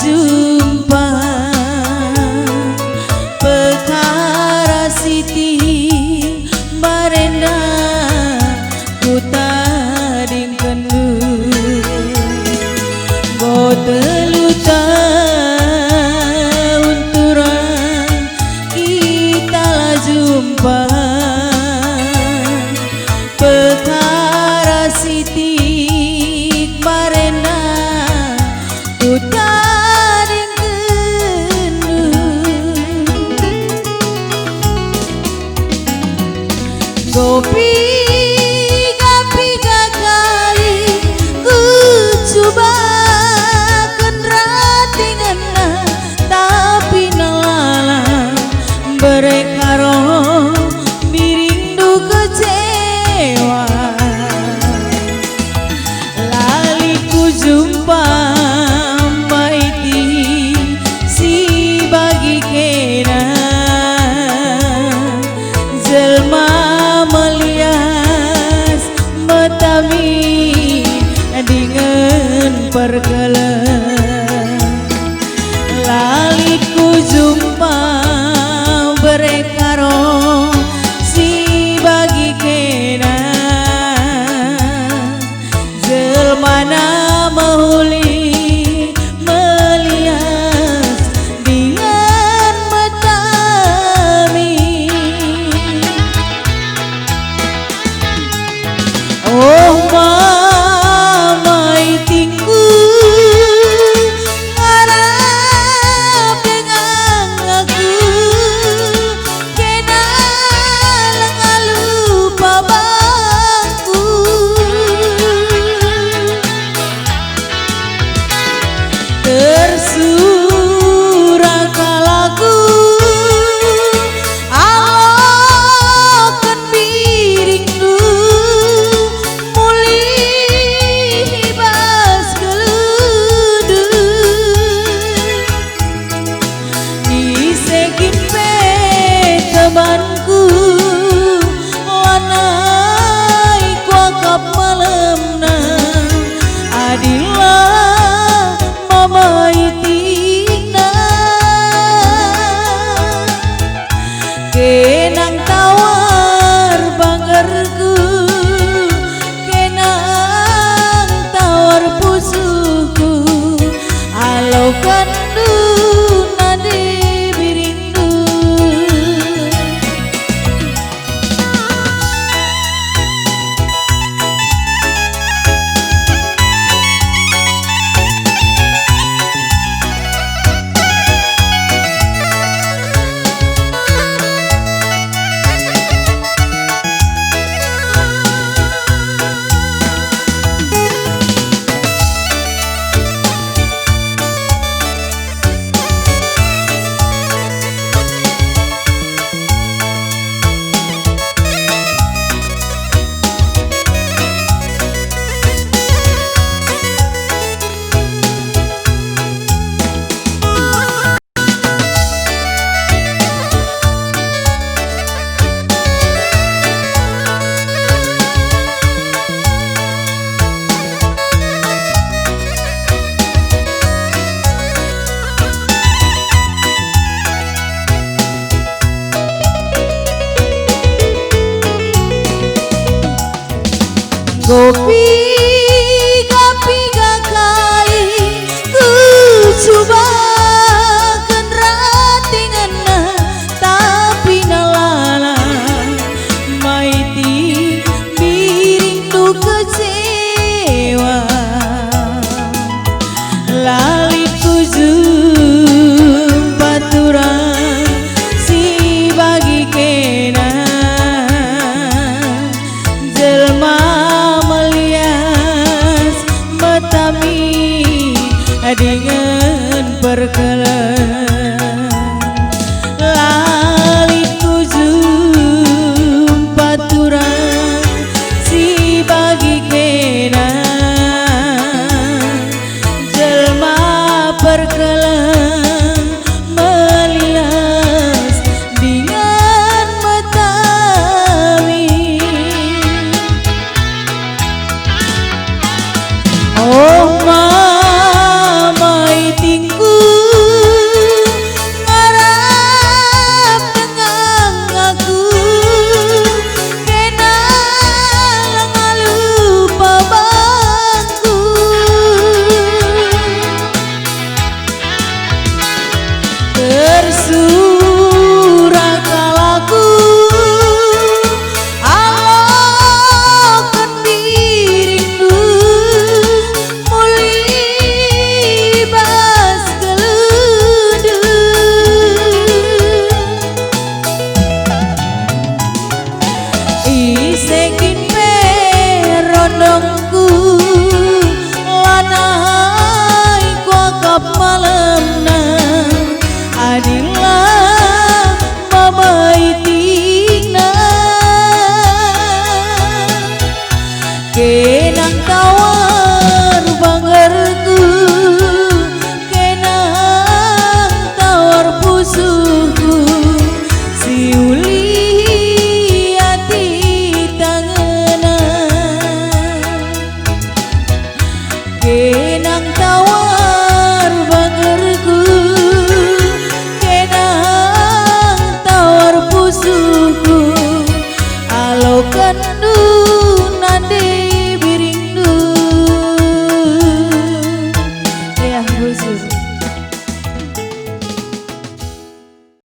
jumpa perkara siti barenda ku tading kendu go telu tahun turang kita lah jumpa perkara siti barenda ku tading kendu gopi piga kali ku coba kenratinganna tapi nalala berekaro mirindu kecewa lali ku jumpa maiti si bagi kena jelma melias metami dengan perkala lali ku jumpa berekaro si bagi kena jelmana mahuli melias dengan metami oh mamai tingku harap dengan aku kena lupa bangku tersurah kalaku alokan biringku muli hibas geludu disegin pe temanku lanai kuakap malemna adilah mamaitina kenang tawar banggerku kenang tawar pusuku alau kandu nadi birindu gopi piga kali ku coba kenratinganna tapi nalala maiti birindu kecewa lali ku jumpa turang si bagi kena jelma melias metami dengan perkala